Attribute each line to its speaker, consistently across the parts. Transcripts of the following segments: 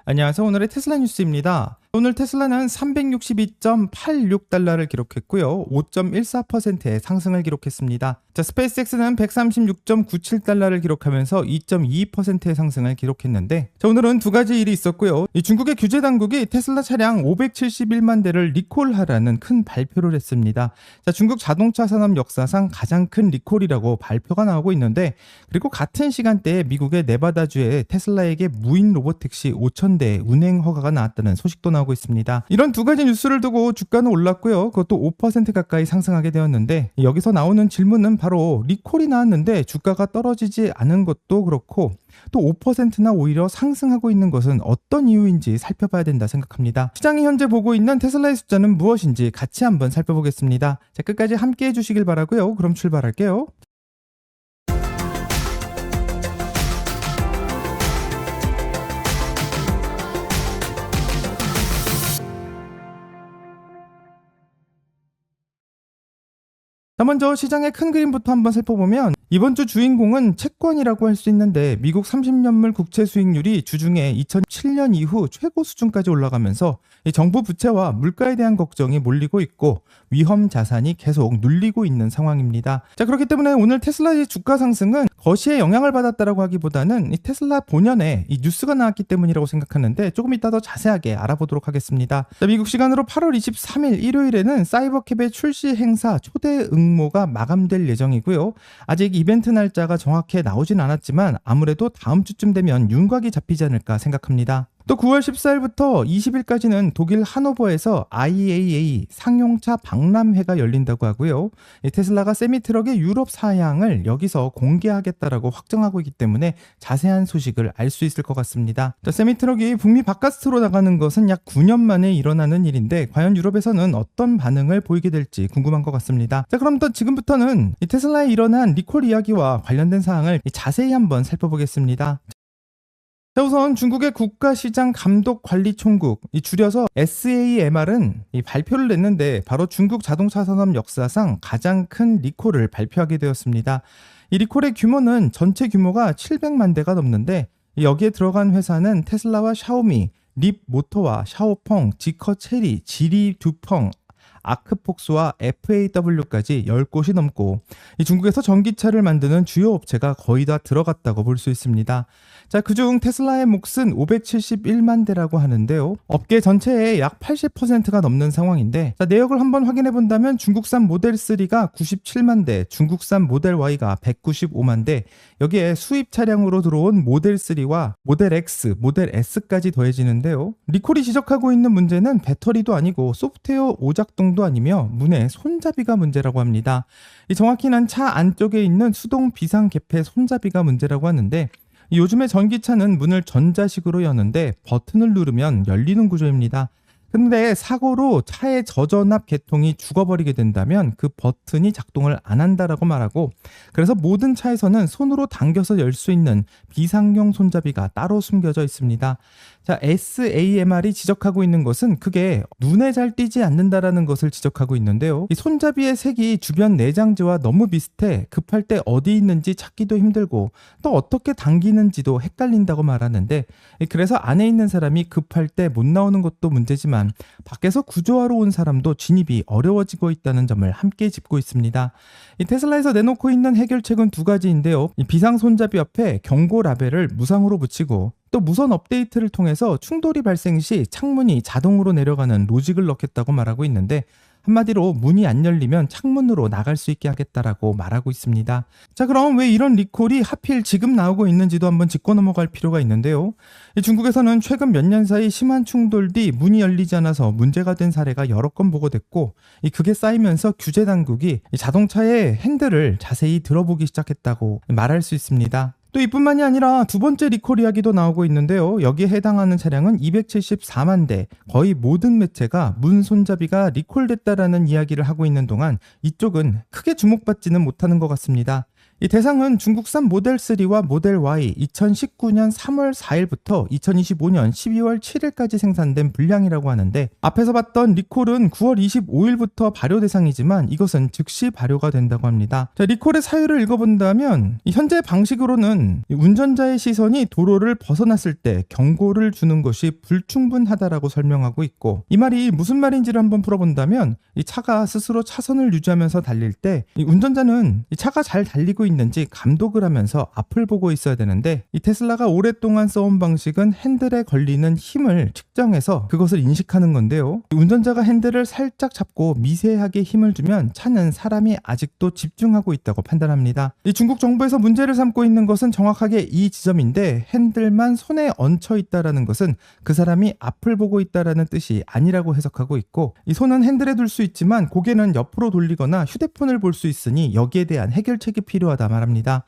Speaker 1: 안녕하세요. 오늘의 테슬라 뉴스입니다. 오늘 테슬라는 362.86달러를 기록했고요. 5.14%의 상승을 기록했습니다. 자, 스페이스X는 136.97달러를 기록하면서 2.22%의 상승을 기록했는데, 자, 오늘은 두 가지 일이 있었고요. 이 중국의 규제 당국이 테슬라 차량 571만 대를 리콜하라는 큰 발표를 했습니다. 자, 중국 자동차 산업 역사상 가장 큰 리콜이라고 발표가 나오고 있는데, 그리고 같은 시간대에 미국의 네바다주에 테슬라에게 무인 로보택시 5,000대 운행 허가가 나왔다는 소식도 나오고 있습니다. 이런 두 가지 뉴스를 두고 주가는 올랐고요. 그것도 5% 가까이 상승하게 되었는데, 여기서 나오는 질문은 바로 리콜이 나왔는데 주가가 떨어지지 않은 것도 그렇고 또 5%나 오히려 상승하고 있는 것은 어떤 이유인지 살펴봐야 된다 생각합니다. 시장이 현재 보고 있는 테슬라의 숫자는 무엇인지 같이 한번 살펴보겠습니다. 자, 끝까지 함께 해주시길 바라고요. 그럼 출발할게요. 자, 먼저 시장의 큰 그림부터 한번 살펴보면 이번 주 주인공은 채권이라고 할 수 있는데, 미국 30년물 국채 수익률이 주중에 2007년 이후 최고 수준까지 올라가면서 이 정부 부채와 물가에 대한 걱정이 몰리고 있고 위험 자산이 계속 눌리고 있는 상황입니다. 자, 그렇기 때문에 오늘 테슬라의 주가 상승은 거시에 영향을 받았다라고 하기보다는 이 테슬라 본연의 이 뉴스가 나왔기 때문이라고 생각하는데, 조금 이따 더 자세하게 알아보도록 하겠습니다. 자, 미국 시간으로 8월 23일 일요일에는 사이버캡의 출시 행사 초대 응모가 마감될 예정이고요. 아직 이벤트 날짜가 정확히 나오진 않았지만 아무래도 다음 주쯤 되면 윤곽이 잡히지 않을까 생각합니다. 또 9월 14일부터 20일까지는 독일 하노버에서 IAA 상용차 박람회가 열린다고 하고요. 테슬라가 세미트럭의 유럽 사양을 여기서 공개하겠다라고 확정하고 있기 때문에 자세한 소식을 알 수 있을 것 같습니다. 세미트럭이 북미 바깥으로 나가는 것은 약 9년 만에 일어나는 일인데, 과연 유럽에서는 어떤 반응을 보이게 될지 궁금한 것 같습니다. 자, 그럼 또 지금부터는 이 테슬라에 일어난 리콜 이야기와 관련된 사항을 자세히 한번 살펴보겠습니다. 자, 우선 중국의 국가시장감독관리총국, 이 줄여서 SAMR은 이 발표를 냈는데, 바로 중국 자동차 산업 역사상 가장 큰 리콜을 발표하게 되었습니다. 이 리콜의 규모는 전체 규모가 700만 대가 넘는데, 여기에 들어간 회사는 테슬라와 샤오미, 립 모터와 샤오펑, 지커 체리, 지리 두펑, 아크폭스와 FAW까지 10곳이 넘고, 이 중국에서 전기차를 만드는 주요 업체가 거의 다 들어갔다고 볼 수 있습니다. 자, 그중 테슬라의 몫은 571만 대라고 하는데요. 업계 전체의 약 80%가 넘는 상황인데, 자, 내역을 한번 확인해 본다면 중국산 모델 3가 97만 대, 중국산 모델 Y가 195만 대, 여기에 수입 차량으로 들어온 모델 3와 모델 X, 모델 S까지 더해지는데요. 리콜이 지적하고 있는 문제는 배터리도 아니고 소프트웨어 오작동도 아니며 문의 손잡이가 문제라고 합니다. 정확히는 차 안쪽에 있는 수동 비상 개폐 손잡이가 문제라고 하는데, 요즘에 전기차는 문을 전자식으로 여는데 버튼을 누르면 열리는 구조입니다. 근데 사고로 차의 저전압 계통이 죽어버리게 된다면 그 버튼이 작동을 안 한다라고 말하고, 그래서 모든 차에서는 손으로 당겨서 열 수 있는 비상용 손잡이가 따로 숨겨져 있습니다. 자, SAMR이 지적하고 있는 것은 그게 눈에 잘 띄지 않는다라는 것을 지적하고 있는데요. 이 손잡이의 색이 주변 내장재와 너무 비슷해 급할 때 어디 있는지 찾기도 힘들고 또 어떻게 당기는지도 헷갈린다고 말하는데, 그래서 안에 있는 사람이 급할 때 못 나오는 것도 문제지만 밖에서 구조하러 온 사람도 진입이 어려워지고 있다는 점을 함께 짚고 있습니다. 이 테슬라에서 내놓고 있는 해결책은 두 가지인데요. 이 비상 손잡이 옆에 경고 라벨을 무상으로 붙이고, 또 무선 업데이트를 통해서 충돌이 발생 시 창문이 자동으로 내려가는 로직을 넣겠다고 말하고 있는데, 한마디로 문이 안 열리면 창문으로 나갈 수 있게 하겠다라고 말하고 있습니다. 자, 그럼 왜 이런 리콜이 하필 지금 나오고 있는지도 한번 짚고 넘어갈 필요가 있는데요. 중국에서는 최근 몇 년 사이 심한 충돌 뒤 문이 열리지 않아서 문제가 된 사례가 여러 건 보고됐고, 그게 쌓이면서 규제 당국이 자동차의 핸들을 자세히 들어보기 시작했다고 말할 수 있습니다. 또 이뿐만이 아니라 두 번째 리콜 이야기도 나오고 있는데요. 여기에 해당하는 차량은 274만 대, 거의 모든 매체가 문 손잡이가 리콜됐다라는 이야기를 하고 있는 동안 이쪽은 크게 주목받지는 못하는 것 같습니다. 이 대상은 중국산 모델 3와 모델 Y 2019년 3월 4일부터 2025년 12월 7일까지 생산된 분량이라고 하는데, 앞에서 봤던 리콜은 9월 25일부터 발효 대상이지만 이것은 즉시 발효가 된다고 합니다. 자, 리콜의 사유를 읽어본다면 현재 방식으로는 운전자의 시선이 도로를 벗어났을 때 경고를 주는 것이 불충분하다라고 설명하고 있고, 이 말이 무슨 말인지를 한번 풀어본다면, 이 차가 스스로 차선을 유지하면서 달릴 때 이 운전자는 이 차가 잘 달리고 있는지 감독을 하면서 앞을 보고 있어야 되는데, 이 테슬라가 오랫동안 써온 방식은 핸들에 걸리는 힘을 측정해서 그것을 인식하는 건데요. 운전자가 핸들을 살짝 잡고 미세하게 힘을 주면 차는 사람이 아직도 집중하고 있다고 판단합니다. 이 중국 정부에서 문제를 삼고 있는 것은 정확하게 이 지점인데, 핸들만 손에 얹혀 있다라는 것은 그 사람이 앞을 보고 있다라는 뜻이 아니라고 해석하고 있고, 이 손은 핸들에 둘 수 있지만 고개는 옆으로 돌리거나 휴대폰을 볼 수 있으니 여기에 대한 해결책이 필요하다 말합니다.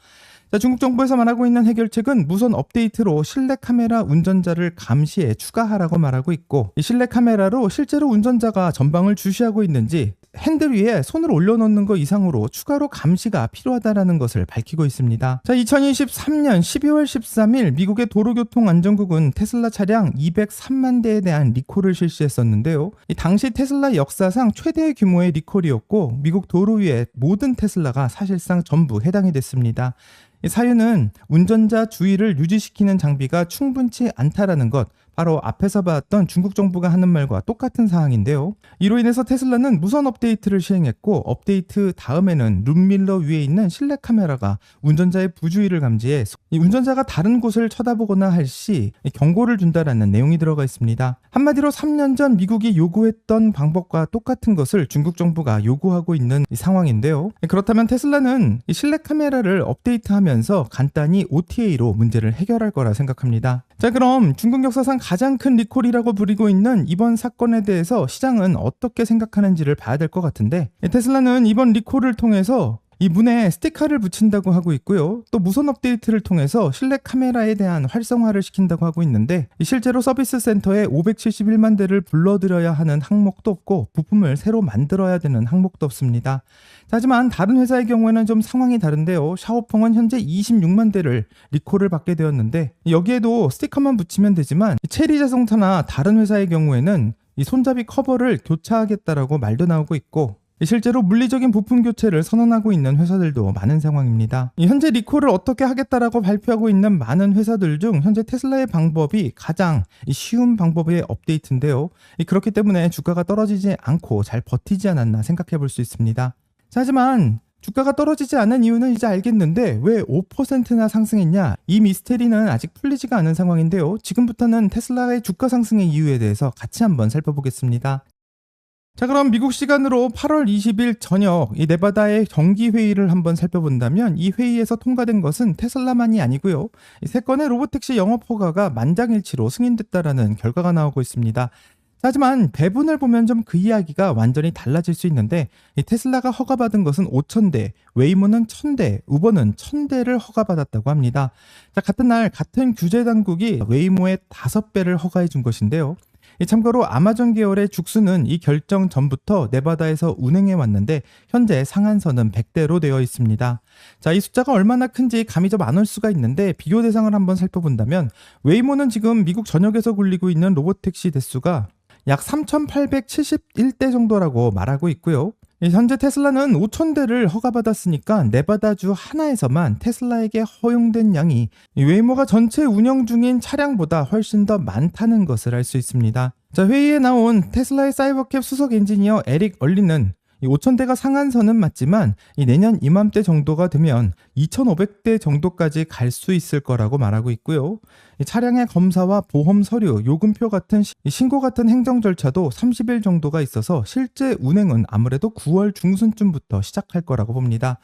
Speaker 1: 자, 중국 정부에서 말하고 있는 해결책은 무선 업데이트로 실내 카메라 운전자를 감시에 추가하라고 말하고 있고, 이 실내 카메라로 실제로 운전자가 전방을 주시하고 있는지 핸들 위에 손을 올려놓는 것 이상으로 추가로 감시가 필요하다라는 것을 밝히고 있습니다. 자, 2023년 12월 13일 미국의 도로교통안전국은 테슬라 차량 203만 대에 대한 리콜을 실시했었는데요. 이 당시 테슬라 역사상 최대 규모의 리콜이었고, 미국 도로 위의 모든 테슬라가 사실상 전부 해당이 됐습니다. 이 사유는 운전자 주의를 유지시키는 장비가 충분치 않다라는 것, 바로 앞에서 봤던 중국 정부가 하는 말과 똑같은 사항인데요. 이로 인해서 테슬라는 무선 업데이트를 시행했고, 업데이트 다음에는 룸밀러 위에 있는 실내 카메라가 운전자의 부주의를 감지해 이 운전자가 다른 곳을 쳐다보거나 할 시 경고를 준다라는 내용이 들어가 있습니다. 한마디로 3년 전 미국이 요구했던 방법과 똑같은 것을 중국 정부가 요구하고 있는 이 상황인데요. 그렇다면 테슬라는 이 실내 카메라를 업데이트하면서 간단히 OTA로 문제를 해결할 거라 생각합니다. 자, 그럼 중국 역사상 가장 큰 리콜이라고 부리고 있는 이번 사건에 대해서 시장은 어떻게 생각하는지를 봐야 될 것 같은데, 테슬라는 이번 리콜을 통해서 이 문에 스티커를 붙인다고 하고 있고요. 또 무선 업데이트를 통해서 실내 카메라에 대한 활성화를 시킨다고 하고 있는데, 실제로 서비스 센터에 571만 대를 불러들여야 하는 항목도 없고 부품을 새로 만들어야 되는 항목도 없습니다. 하지만 다른 회사의 경우에는 좀 상황이 다른데요. 샤오펑은 현재 26만 대를 리콜을 받게 되었는데, 여기에도 스티커만 붙이면 되지만 체리 자동차나 다른 회사의 경우에는 이 손잡이 커버를 교체하겠다라고 말도 나오고 있고, 실제로 물리적인 부품 교체를 선언하고 있는 회사들도 많은 상황입니다. 현재 리콜을 어떻게 하겠다라고 발표하고 있는 많은 회사들 중 현재 테슬라의 방법이 가장 쉬운 방법의 업데이트인데요. 그렇기 때문에 주가가 떨어지지 않고 잘 버티지 않았나 생각해 볼 수 있습니다. 하지만 주가가 떨어지지 않은 이유는 이제 알겠는데 왜 5%나 상승했냐? 이 미스테리는 아직 풀리지가 않은 상황인데요. 지금부터는 테슬라의 주가 상승의 이유에 대해서 같이 한번 살펴보겠습니다. 자, 그럼 미국 시간으로 8월 20일 저녁 이 네바다의 정기회의를 한번 살펴본다면, 이 회의에서 통과된 것은 테슬라만이 아니고요. 이 3건의 로보택시 영업 허가가 만장일치로 승인됐다라는 결과가 나오고 있습니다. 하지만 배분을 보면 좀 그 이야기가 완전히 달라질 수 있는데, 이 테슬라가 허가받은 것은 5,000대, 웨이모는 1,000대, 우버는 1,000대를 허가받았다고 합니다. 자, 같은 날 같은 규제 당국이 웨이모의 5배를 허가해 준 것인데요. 참고로 아마존 계열의 죽수는 이 결정 전부터 네바다에서 운행해 왔는데 현재 상한선은 100대로 되어 있습니다. 자, 이 숫자가 얼마나 큰지 감이 좀 안 올 수가 있는데, 비교 대상을 한번 살펴본다면 웨이모는 지금 미국 전역에서 굴리고 있는 로보택시 대수가 약 3,871대 정도라고 말하고 있고요. 현재 테슬라는 5,000대를 허가받았으니까 네바다주 하나에서만 테슬라에게 허용된 양이 웨이모가 전체 운영 중인 차량보다 훨씬 더 많다는 것을 알 수 있습니다. 자, 회의에 나온 테슬라의 사이버캡 수석 엔지니어 에릭 얼리는 이 5,000대가 상한선은 맞지만 이 내년 이맘때 정도가 되면 2,500대 정도까지 갈 수 있을 거라고 말하고 있고요. 이 차량의 검사와 보험 서류, 요금표 같은 신고 같은 행정 절차도 30일 정도가 있어서 실제 운행은 아무래도 9월 중순쯤부터 시작할 거라고 봅니다.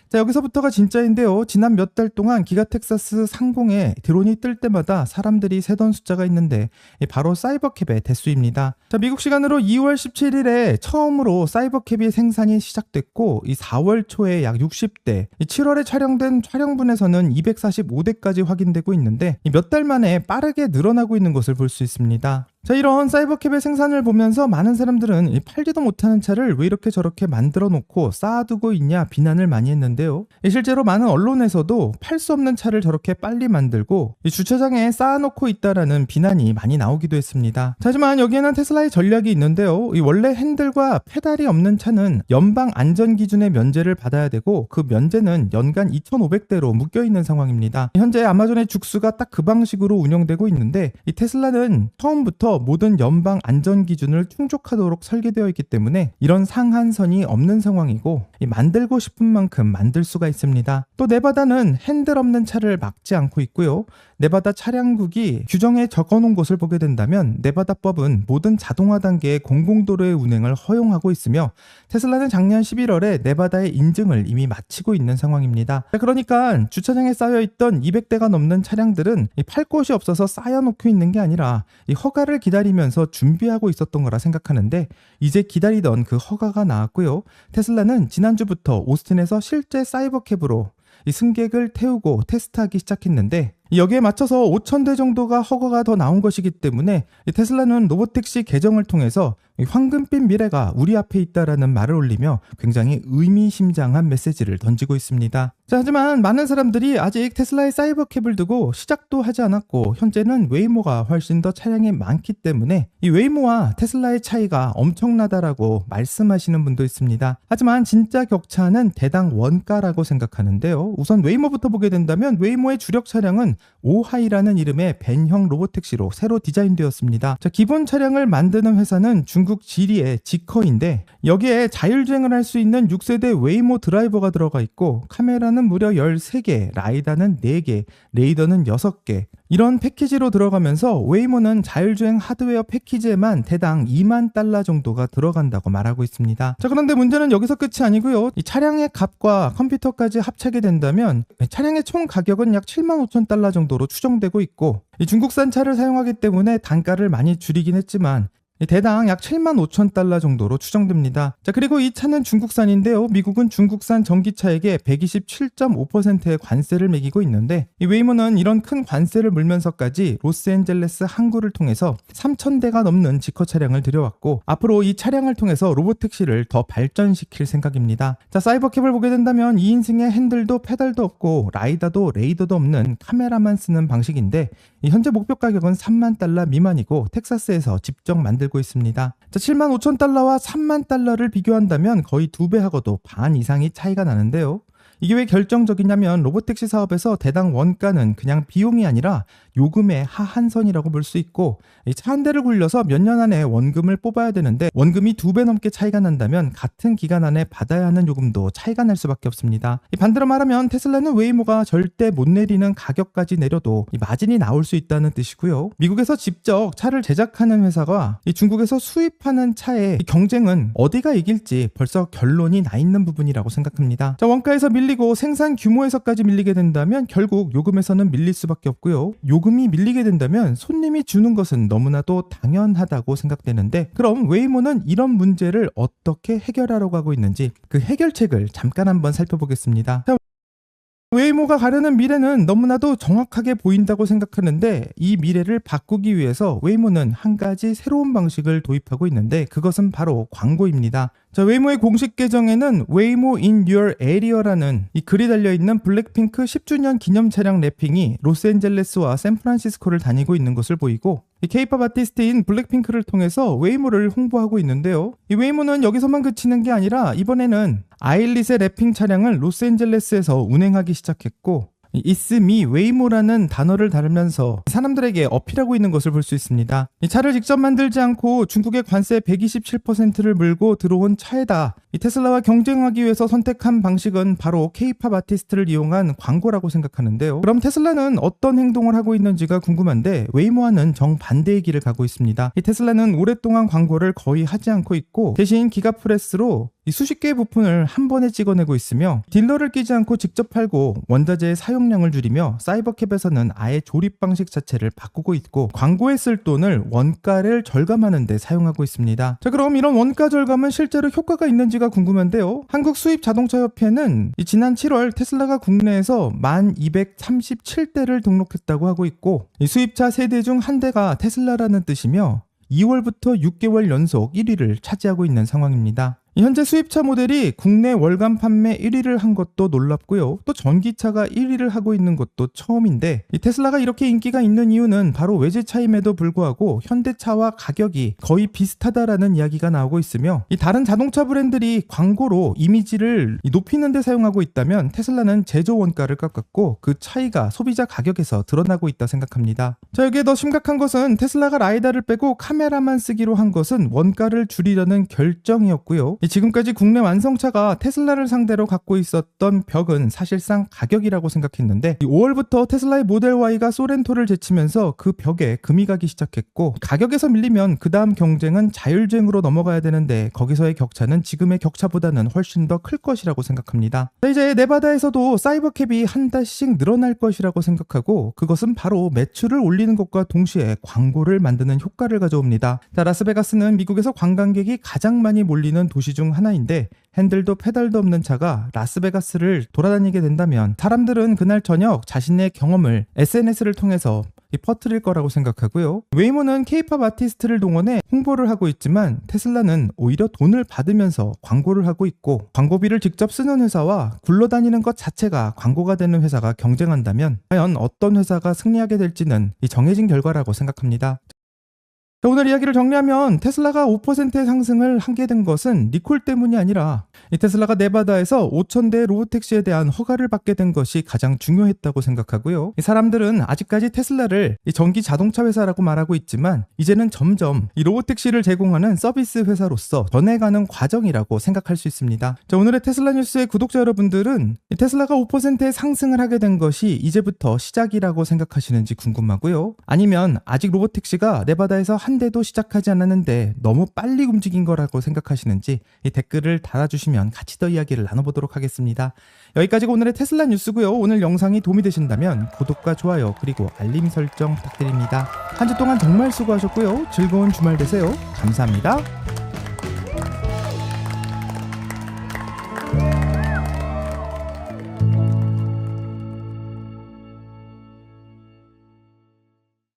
Speaker 1: 자, 여기서부터가 진짜인데요. 지난 몇 달 동안 기가 텍사스 상공에 드론이 뜰 때마다 사람들이 세던 숫자가 있는데 바로 사이버캡의 대수입니다. 자, 미국 시간으로 2월 17일에 처음으로 사이버캡이 생산이 시작됐고, 이 4월 초에 약 60대, 7월에 촬영된 촬영분에서는 245대까지 확인되고 있는데 몇 달 만에 빠르게 늘어나고 있는 것을 볼 수 있습니다. 자, 이런 사이버캡의 생산을 보면서 많은 사람들은 이 팔지도 못하는 차를 왜 이렇게 저렇게 만들어 놓고 쌓아두고 있냐 비난을 많이 했는데요. 실제로 많은 언론에서도 팔 수 없는 차를 저렇게 빨리 만들고 이 주차장에 쌓아놓고 있다라는 비난이 많이 나오기도 했습니다. 자, 하지만 여기에는 테슬라의 전략이 있는데요. 이 원래 핸들과 페달이 없는 차는 연방 안전 기준의 면제를 받아야 되고 그 면제는 연간 2,500대로 묶여 있는 상황입니다. 현재 아마존의 죽수가 딱 그 방식으로 운영되고 있는데 이 테슬라는 처음부터 모든 연방 안전 기준을 충족하도록 설계되어 있기 때문에 이런 상한선이 없는 상황이고 만들고 싶은 만큼 만들 수가 있습니다. 또 네바다는 핸들 없는 차를 막지 않고 있고요. 네바다 차량국이 규정에 적어놓은 것을 보게 된다면 네바다법은 모든 자동화 단계의 공공도로의 운행을 허용하고 있으며 테슬라는 작년 11월에 네바다의 인증을 이미 마치고 있는 상황입니다. 그러니까 주차장에 쌓여있던 200대가 넘는 차량들은 팔 곳이 없어서 쌓여놓고 있는 게 아니라 이 허가를 기다리면서 준비하고 있었던 거라 생각하는데 이제 기다리던 그 허가가 나왔고요. 테슬라는 지난주부터 오스틴에서 실제 사이버캡으로 이 승객을 태우고 테스트하기 시작했는데 여기에 맞춰서 5,000대 정도가 허가가 더 나온 것이기 때문에 테슬라는 로보택시 개정을 통해서 황금빛 미래가 우리 앞에 있다라는 말을 올리며 굉장히 의미심장한 메시지를 던지고 있습니다. 자, 하지만 많은 사람들이 아직 테슬라의 사이버캡을 두고 시작도 하지 않았고 현재는 웨이모가 훨씬 더 차량이 많기 때문에 이 웨이모와 테슬라의 차이가 엄청나다라고 말씀하시는 분도 있습니다. 하지만 진짜 격차는 대당 원가라고 생각하는데요. 우선 웨이모부터 보게 된다면 웨이모의 주력 차량은 오하이라는 이름의 벤형 로보택시로 새로 디자인되었습니다. 자, 기본 차량을 만드는 회사는 중국 지리의 지커인데 여기에 자율주행을 할 수 있는 6세대 웨이모 드라이버가 들어가 있고 카메라는 무려 13개, 라이다는 4개, 레이더는 6개 이런 패키지로 들어가면서 웨이모는 자율주행 하드웨어 패키지에만 대당 2만 달러 정도가 들어간다고 말하고 있습니다. 자, 그런데 문제는 여기서 끝이 아니고요. 이 차량의 값과 컴퓨터까지 합치게 된다면 차량의 총 가격은 약 7만 5천 달러 정도로 추정되고 있고 이 중국산 차를 사용하기 때문에 단가를 많이 줄이긴 했지만 대당 약 7만 5천 달러 정도로 추정됩니다. 자, 그리고 이 차는 중국산인데요. 미국은 중국산 전기차에게 127.5%의 관세를 매기고 있는데 이 웨이모는 이런 큰 관세를 물면서까지 로스앤젤레스 항구를 통해서 3,000대가 넘는 지커 차량을 들여왔고 앞으로 이 차량을 통해서 로보택시를 더 발전시킬 생각입니다. 자, 사이버캡을 보게 된다면 2인승의 핸들도 페달도 없고 라이다도 레이더도 없는 카메라만 쓰는 방식인데 이 현재 목표 가격은 3만 달러 미만이고 텍사스에서 직접 만들고 있습니다. 자, 7만 5천 달러와 3만 달러를 비교한다면 거의 2배 하고도 반 이상이 차이가 나는데요. 이게 왜 결정적이냐면 로보택시 사업에서 대당 원가는 그냥 비용이 아니라 요금의 하한선이라고 볼 수 있고 차 한 대를 굴려서 몇 년 안에 원금을 뽑아야 되는데 원금이 2배 넘게 차이가 난다면 같은 기간 안에 받아야 하는 요금도 차이가 날 수밖에 없습니다. 반대로 말하면 테슬라는 웨이모가 절대 못 내리는 가격까지 내려도 마진이 나올 수 있다는 뜻이고요. 미국에서 직접 차를 제작하는 회사가 중국에서 수입하는 차의 경쟁은 어디가 이길지 벌써 결론이 나 있는 부분이라고 생각합니다. 자, 원가에서 밀리고 생산 규모에서까지 밀리게 된다면 결국 요금에서는 밀릴 수밖에 없고요. 요금이 밀리게 된다면 손님이 주는 것은 너무나도 당연하다고 생각되는데 그럼 웨이모는 이런 문제를 어떻게 해결하려고 하고 있는지 그 해결책을 잠깐 한번 살펴보겠습니다. 웨이모가 가려는 미래는 너무나도 정확하게 보인다고 생각하는데 이 미래를 바꾸기 위해서 웨이모는 한 가지 새로운 방식을 도입하고 있는데 그것은 바로 광고입니다. 자, 웨이모의 공식 계정에는 웨이모 in your area라는 이 글이 달려있는 블랙핑크 10주년 기념 차량 래핑이 로스앤젤레스와 샌프란시스코를 다니고 있는 것을 보이고 이 케이팝 아티스트인 블랙핑크를 통해서 웨이모를 홍보하고 있는데요. 이 웨이모는 여기서만 그치는 게 아니라 이번에는 아일릿의 래핑 차량을 로스앤젤레스에서 운행하기 시작했고 It's me, 웨이모라는 단어를 다루면서 사람들에게 어필하고 있는 것을 볼 수 있습니다. 이 차를 직접 만들지 않고 중국의 관세 127%를 물고 들어온 차에다 이 테슬라와 경쟁하기 위해서 선택한 방식은 바로 K-팝 아티스트를 이용한 광고라고 생각하는데요. 그럼 테슬라는 어떤 행동을 하고 있는지가 궁금한데 웨이모와는 정반대의 길을 가고 있습니다. 이 테슬라는 오랫동안 광고를 거의 하지 않고 있고 대신 기가프레스로 이 수십 개의 부품을 한 번에 찍어내고 있으며 딜러를 끼지 않고 직접 팔고 원자재의 사용량을 줄이며 사이버캡에서는 아예 조립 방식 자체를 바꾸고 있고 광고에 쓸 돈을 원가를 절감하는 데 사용하고 있습니다. 자, 그럼 이런 원가 절감은 실제로 효과가 있는지가 궁금한데요. 한국 수입 자동차 협회는 지난 7월 테슬라가 국내에서 1,237대를 등록했다고 하고 있고 이 수입차 3대 중 1대가 테슬라라는 뜻이며 2월부터 6개월 연속 1위를 차지하고 있는 상황입니다. 현재 수입차 모델이 국내 월간 판매 1위를 한 것도 놀랍고요. 또 전기차가 1위를 하고 있는 것도 처음인데, 이 테슬라가 이렇게 인기가 있는 이유는 바로 외제차임에도 불구하고 현대차와 가격이 거의 비슷하다라는 이야기가 나오고 있으며, 이 다른 자동차 브랜드들이 광고로 이미지를 높이는 데 사용하고 있다면 테슬라는 제조 원가를 깎았고 그 차이가 소비자 가격에서 드러나고 있다 생각합니다. 자, 여기에 더 심각한 것은 테슬라가 라이다를 빼고 카메라만 쓰기로 한 것은 원가를 줄이려는 결정이었고요. 지금까지 국내 완성차가 테슬라를 상대로 갖고 있었던 벽은 사실상 가격이라고 생각했는데, 5월부터 테슬라의 모델 Y가 소렌토를 제치면서 그 벽에 금이 가기 시작했고, 가격에서 밀리면 그 다음 경쟁은 자율주행으로 넘어가야 되는데 거기서의 격차는 지금의 격차보다는 훨씬 더 클 것이라고 생각합니다. 자, 이제 네바다에서도 사이버캡이 한 달씩 늘어날 것이라고 생각하고, 그것은 바로 매출을 올리는 것과 동시에 광고를 만드는 효과를 가져옵니다. 자, 라스베가스는 미국에서 관광객이 가장 많이 몰리는 도시 중 하나인데, 핸들도 페달도 없는 차가 라스베가스를 돌아다니게 된다면 사람들은 그날 저녁 자신의 경험을 SNS를 통해서 퍼뜨릴 거라고 생각하고요. 웨이모는 K-팝 아티스트를 동원해 홍보를 하고 있지만 테슬라는 오히려 돈을 받으면서 광고를 하고 있고, 광고비를 직접 쓰는 회사와 굴러다니는 것 자체가 광고가 되는 회사가 경쟁한다면 과연 어떤 회사가 승리하게 될지는 정해진 결과라고 생각합니다. 자, 오늘 이야기를 정리하면 테슬라가 5%의 상승을 하게 된 것은 리콜 때문이 아니라 이 테슬라가 네바다에서 5,000대의 로보택시에 대한 허가를 받게 된 것이 가장 중요했다고 생각하고요. 이 사람들은 아직까지 테슬라를 이 전기 자동차 회사라고 말하고 있지만 이제는 점점 이 로보택시를 제공하는 서비스 회사로서 변해가는 과정이라고 생각할 수 있습니다. 자, 오늘의 테슬라 뉴스의 구독자 여러분들은 이 테슬라가 5%의 상승을 하게 된 것이 이제부터 시작이라고 생각하시는지 궁금하고요. 아니면 아직 로보택시가 네바다에서 한 대도 시작하지 않았는데 너무 빨리 움직인 거라고 생각하시는지 이 댓글을 달아주시면 같이 더 이야기를 나눠보도록 하겠습니다. 여기까지가 오늘의 테슬라 뉴스고요. 오늘 영상이 도움이 되신다면 구독과 좋아요 그리고 알림 설정 부탁드립니다. 한 주 동안 정말 수고하셨고요. 즐거운 주말 되세요. 감사합니다.